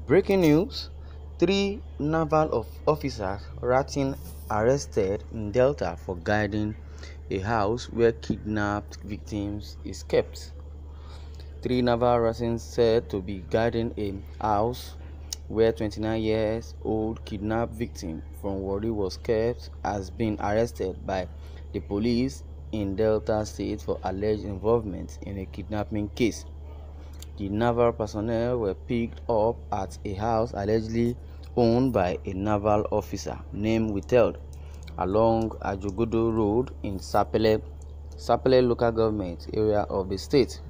Breaking news: three naval officers ratting arrested in Delta for guarding a house where kidnapped victims is kept. Three naval ratings said to be guarding a house where 29-year-old kidnapped victim from Warri was kept has been arrested by the police in Delta State for alleged involvement in a kidnapping case. The naval personnel were picked up at a house allegedly owned by a naval officer named withheld along Ajogodo Road in Sapele local government area of the state.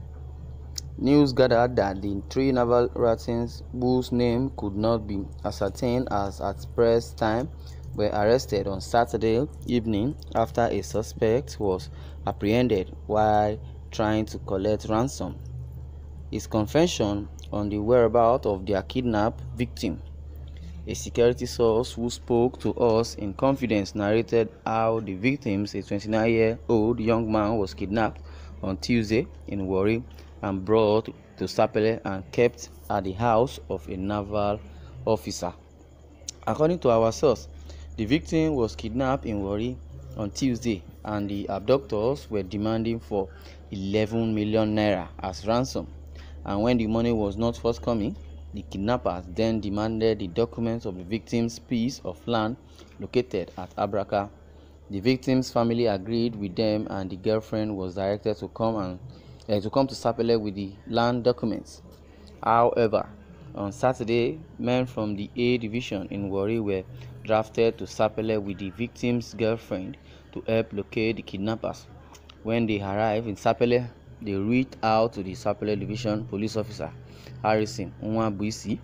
News gathered that the three naval ratings, whose name could not be ascertained as at press time, were arrested on Saturday evening after a suspect was apprehended while trying to collect ransom. His confession on the whereabouts of their kidnapped victim. A security source who spoke to us in confidence narrated how the victim, a 29-year-old young man, was kidnapped on Tuesday in Warri and brought to Sapele and kept at the house of a naval officer. According to our source, the victim was kidnapped in Warri on Tuesday and the abductors were demanding for 11 million naira as ransom. And when the money was not forthcoming, the kidnappers then demanded the documents of the victim's piece of land located at Abraka. The victim's family agreed with them, and the girlfriend was directed to come to Sapele with the land documents. However, on Saturday, men from the A Division in Warri were drafted to Sapele with the victim's girlfriend to help locate the kidnappers. When they arrived in Sapele, they reached out to the Sapele Division police officer, Harrison Nwabuisi,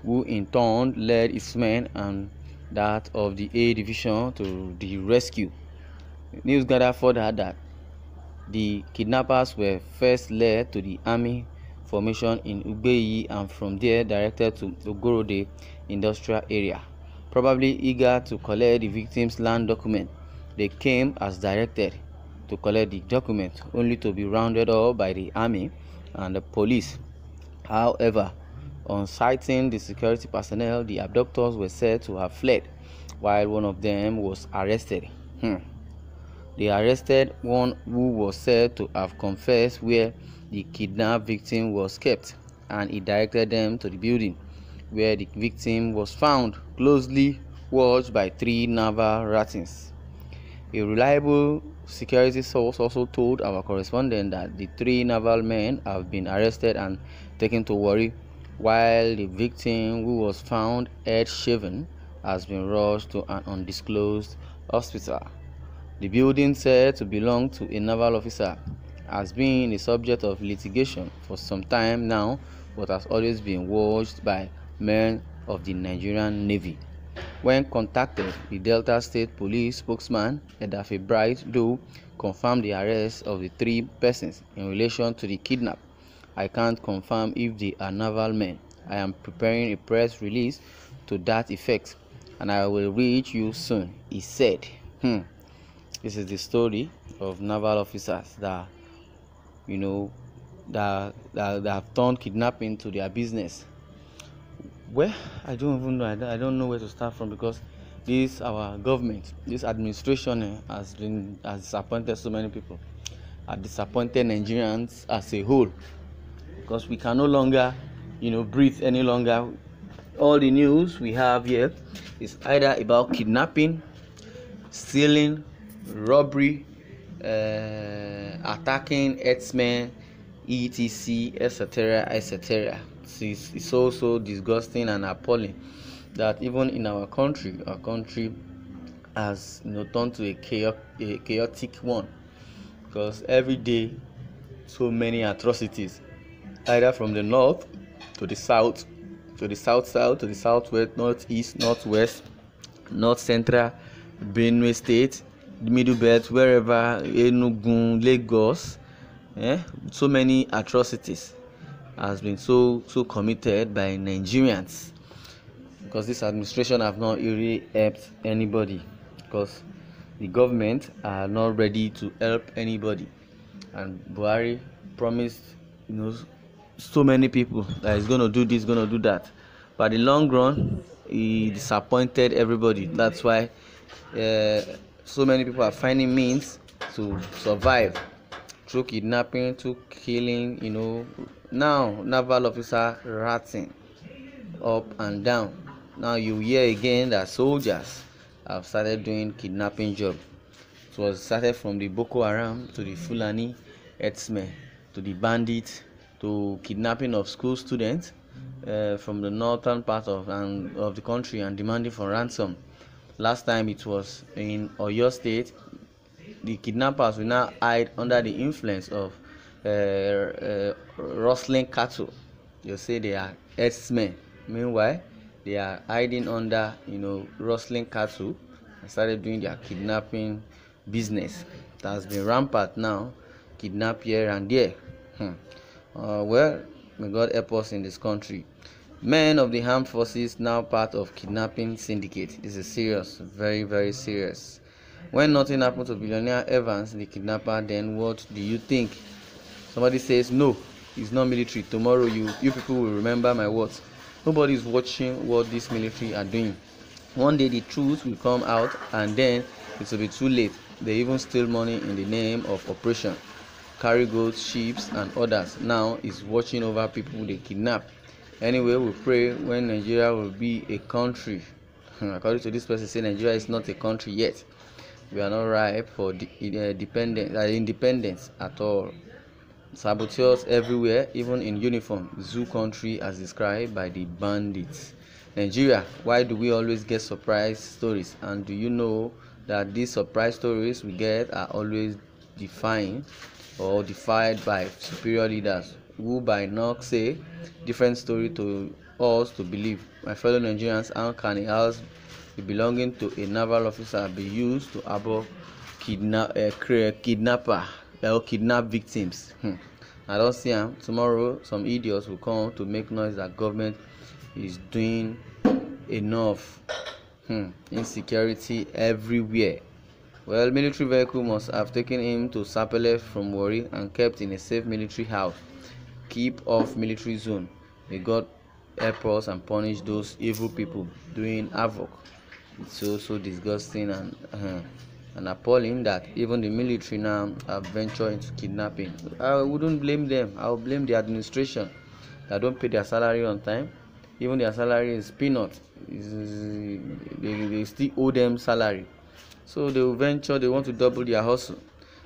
who in turn led his men and that of the A Division to the rescue. News gathered further that the kidnappers were first led to the army formation in Ugbeyi and from there directed to Ogorode industrial area. Probably eager to collect the victim's land document, they came as directed to collect the document, only to be rounded up by the army and the police. However, on sighting the security personnel, the abductors were said to have fled, while one of them was arrested. They arrested one who was said to have confessed where the kidnapped victim was kept, and he directed them to the building where the victim was found, closely watched by three naval ratings. A reliable security source also told our correspondent that the three naval men have been arrested and taken to Warri, while the victim, who was found head-shaven, has been rushed to an undisclosed hospital. The building, said to belong to a naval officer, has been the subject of litigation for some time now, but has always been watched by men of the Nigerian Navy. When contacted, the Delta State Police spokesman, Edafe Bright Doe, confirmed the arrest of the three persons in relation to the kidnap. I can't confirm if they are naval men. I am preparing a press release to that effect, and I will reach you soon, he said. This is the story of naval officers that, that have turned kidnapping to their business. Well, I don't even know. I don't know where to start from, because this our government, this administration has disappointed so many people, has disappointed Nigerians as a whole, because we can no longer, breathe any longer. All the news we have here is either about kidnapping, stealing, robbery, attacking herdsmen, etc., etc. It's also disgusting and appalling that even in our country has turned to a chaotic one, because every day so many atrocities, either from the north to the south, to the south, to the southwest, northeast, northwest, north central, Benue State, the Middle Belt, wherever, Enugu, Lagos, so many atrocities has been so committed by Nigerians, because this administration have not really helped anybody, because the government are not ready to help anybody, and Buhari promised so many people that he's going to do this, going to do that, but the long run, he disappointed everybody. That's why so many people are finding means to survive through kidnapping, through killing. Now naval officer ratting up and down. Now you hear again that soldiers have started doing kidnapping job. It was started from the Boko Haram to the Fulani herdsmen to the bandits to kidnapping of school students from the northern part of the country and demanding for ransom. Last time it was in Oyo State. The kidnappers will now hide under the influence of rustling cattle. You say they are herdsmen. Meanwhile, they are hiding under rustling cattle and started doing their kidnapping business. It has been rampant now, kidnap here and there. Well, may God help us in this country. Men of the armed forces now part of kidnapping syndicate. This is serious, very, very serious. When nothing happened to billionaire Evans, the kidnapper, then what do you think? Somebody says, no, it's not military. Tomorrow you people will remember my words. Nobody is watching what this military are doing. One day the truth will come out and then it will be too late. They even steal money in the name of operation. Carry goods, ships and others. Now is watching over people they kidnap. Anyway, we pray when Nigeria will be a country. According to this person, say Nigeria is not a country yet. We are not ripe for independence at all. Saboteurs everywhere, even in uniform. Zoo country as described by the bandits. Nigeria, why do we always get surprise stories? And do you know that these surprise stories we get are always defied by superior leaders who by now say different story to us to believe? My fellow Nigerians, how can a house belonging to a naval officer be used to harbor kidnapper or kidnap victims? I don't see them. Tomorrow some idiots will come to make noise that government is doing enough. Insecurity everywhere. Well, military vehicle must have taken him to Sapele from Warri and kept in a safe military house. Keep off military zone. May God help us and punish those evil people doing havoc. It's so disgusting and appalling that even the military now have ventured into kidnapping. I wouldn't blame them. I would blame the administration that don't pay their salary on time. Even their salary is peanut. They still owe them salary. So they will venture, they want to double their hustle.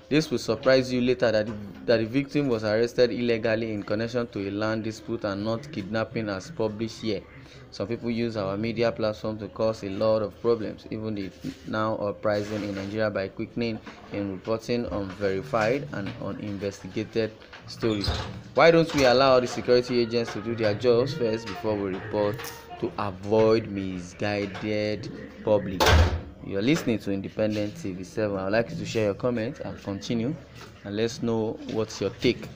This will surprise you later that the victim was arrested illegally in connection to a land dispute and not kidnapping as published here. Some people use our media platform to cause a lot of problems. Even the now uprising in Nigeria by quickening in reporting unverified and uninvestigated stories. Why don't we allow the security agents to do their jobs first before we report to avoid misguided public? You're listening to Independent TV 7. I would like you to share your comments and continue, and let's know what's your take.